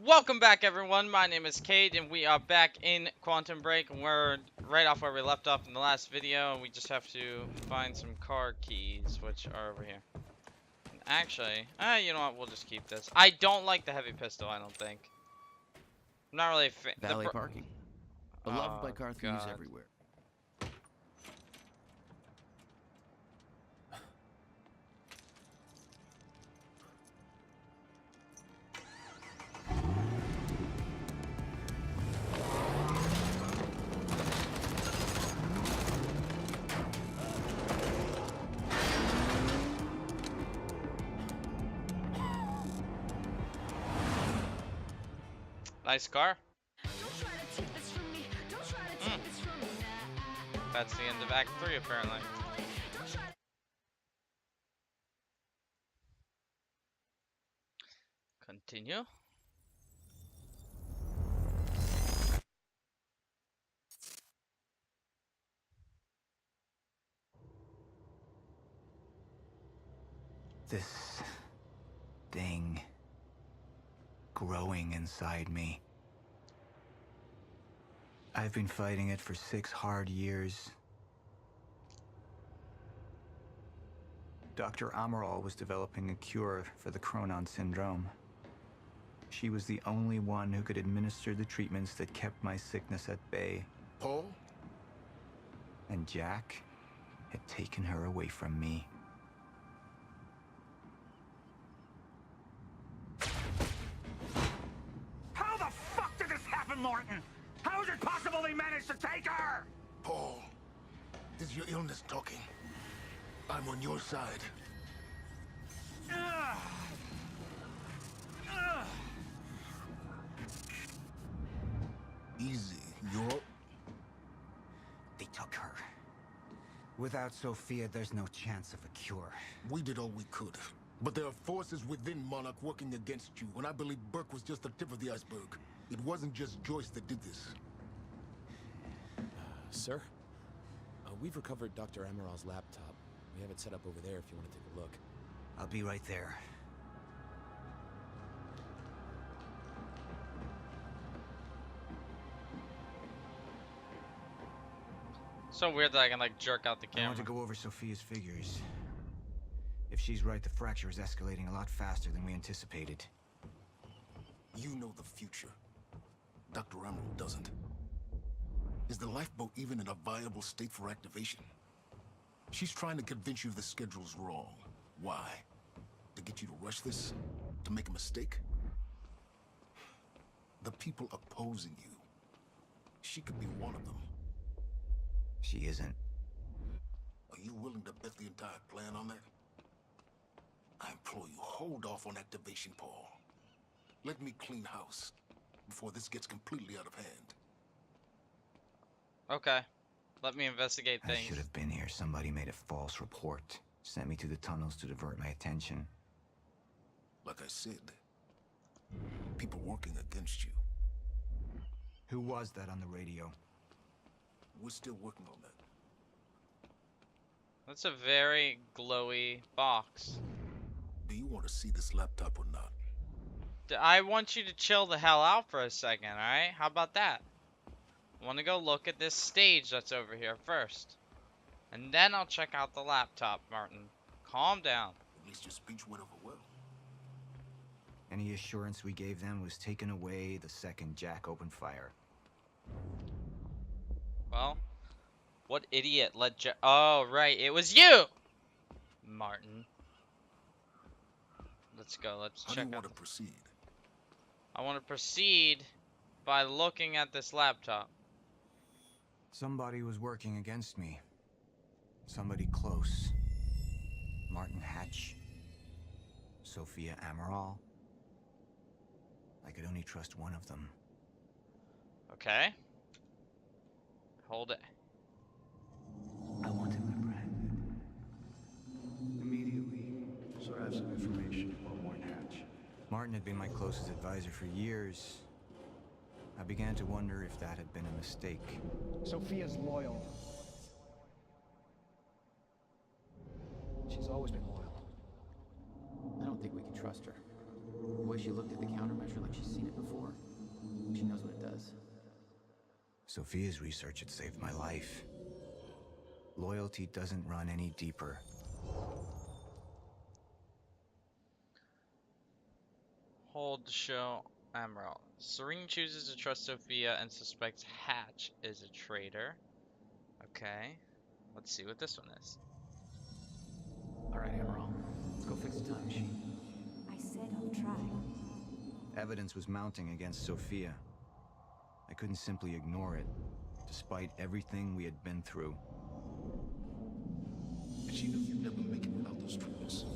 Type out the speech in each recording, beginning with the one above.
Welcome back, everyone. My name is Cade, and we are back in Quantum Break, and we're right off where we left off in the last video, and we just have to find some car keys, which are over here. And actually, you know what? We'll just keep this. I don't like the heavy pistol, I don't think. I'm not really a fan. Valet parking. Beloved by Oh, car thieves God. everywhere. Nice car. That's the end of Act 3, apparently. Continue. This thing growing inside me. I've been fighting it for 6 hard years. Dr. Amaral was developing a cure for the Chronon syndrome. She was the only one who could administer the treatments that kept my sickness at bay. Paul? And Jack had taken her away from me. How the fuck did this happen, Martin? How is it possible they managed to take her? Paul, this is your illness talking. I'm on your side. Ugh. Ugh. Easy, you're... They took her. Without Sophia, there's no chance of a cure. We did all we could. But there are forces within Monarch working against you, and I believe Burke was just the tip of the iceberg. It wasn't just Joyce that did this. Sir? We've recovered Dr. Amaral's laptop. We have it set up over there if you want to take a look. I'll be right there. So weird that I can, like, jerk out the I camera. want to go over Sophia's figures. If she's right, the fracture is escalating a lot faster than we anticipated. You know the future. Dr. Amaral doesn't. Is the lifeboat even in a viable state for activation? She's trying to convince you the schedule's wrong. Why? To get you to rush this? To make a mistake? The people opposing you. She could be one of them. She isn't. Are you willing to bet the entire plan on that? I implore you, hold off on activation, Paul. Let me clean house before this gets completely out of hand. Okay. Let me investigate I things. should have been here. Somebody made a false report. Sent me to the tunnels to divert my attention. Like I said, people working against you. Who was that on the radio? We're still working on that. That's a very glowy box. Do you want to see this laptop or not? I want you to chill the hell out for a second, alright? How about that? I want to go look at this stage that's over here first. And then I'll check out the laptop, Martin. Calm down. At least your speech went over well. Any assurance we gave them was taken away the second Jack opened fire. Well, what idiot let Oh, right. It was you! Martin. Let's go. Let's How do check you out. want to proceed? I want to proceed by looking at this laptop. Somebody was working against me. Somebody close. Martin Hatch. Sophia Amaral. I could only trust one of them. Okay. Hold it. I want him apprehended. Immediately. So I have some information about Martin Hatch. Martin had been my closest advisor for years. I began to wonder if that had been a mistake. Sophia's loyal. She's always been loyal. I don't think we can trust her. The way she looked at the countermeasure like she's seen it before. Sophia's research had saved my life. Loyalty doesn't run any deeper. Hold to show Emerald. Serene chooses to trust Sophia and suspects Hatch is a traitor. Okay. Let's see what this one is. All right, Emerald. Let's go fix the time machine. I said I'll try. Evidence was mounting against Sophia. I couldn't simply ignore it, despite everything we had been through. And she knew you'd never make it without those treatments.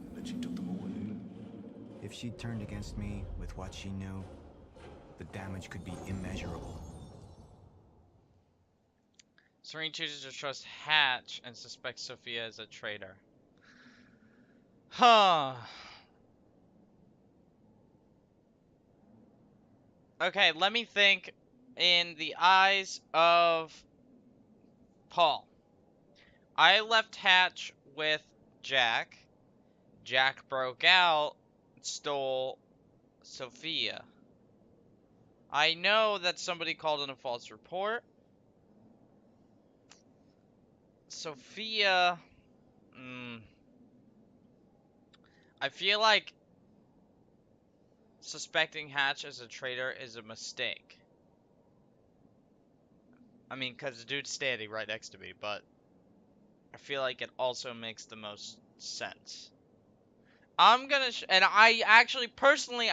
And then she took them away. If she'd turned against me with what she knew, the damage could be immeasurable. Serene chooses to trust Hatch and suspects Sophia as a traitor. Huh. Okay, let me think in the eyes of Paul. I left Hatch with Jack. Jack broke out, stole Sophia. I know that somebody called in a false report. Sophia, I feel like suspecting Hatch as a traitor is a mistake. I mean, because the dude's standing right next to me, but I feel like it also makes the most sense. I'm gonna, and I actually, personally,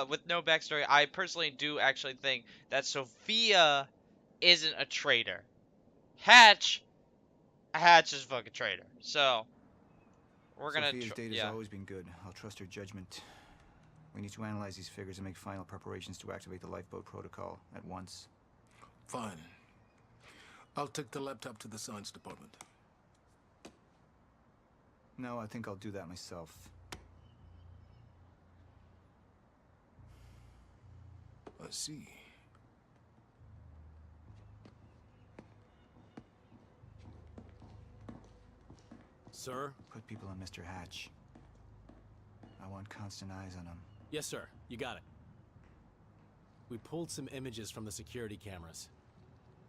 with no backstory, I personally do actually think that Sophia isn't a traitor. Hatch is a fucking traitor. So, we're gonna, Sophia's data's yeah. always been good. I'll trust her judgment. We need to analyze these figures and make final preparations to activate the lifeboat protocol at once. Fine. I'll take the laptop to the science department. No, I think I'll do that myself. I see. Sir? Put people on Mr. Hatch. I want constant eyes on him. Yes, sir. You got it. We pulled some images from the security cameras.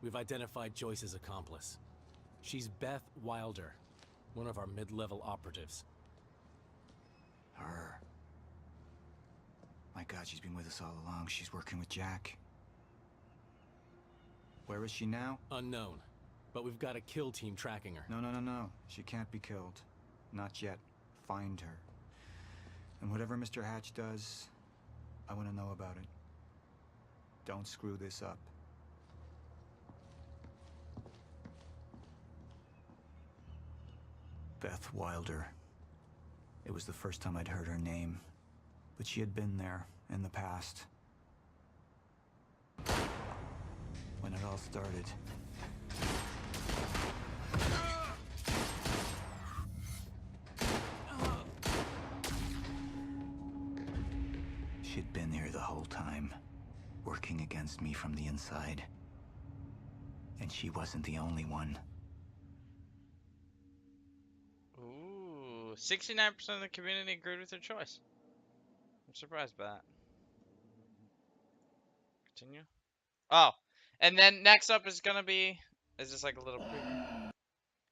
We've identified Joyce's accomplice. She's Beth Wilder, one of our mid-level operatives. Her. My God, she's been with us all along. She's working with Jack. Where is she now? Unknown. But we've got a kill team tracking her. No. She can't be killed. Not yet. Find her. And whatever Mr. Hatch does, I want to know about it. Don't screw this up. Beth Wilder. It was the first time I'd heard her name, but she had been there in the past. When it all started. She'd been here the whole time, working against me from the inside. And she wasn't the only one. Ooh, 69% of the community agreed with their choice. I'm surprised by that. Continue. Oh, and then next up is gonna be, is this like a little preview?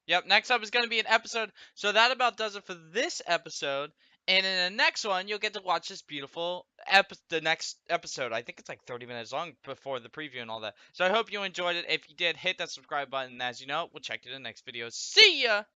Yep, next up is gonna be an episode. So that about does it for this episode. And in the next one, you'll get to watch this beautiful the next episode. I think it's like 30 minutes long before the preview and all that. So I hope you enjoyed it. If you did, hit that subscribe button. And as you know, we'll check you in the next video. See ya!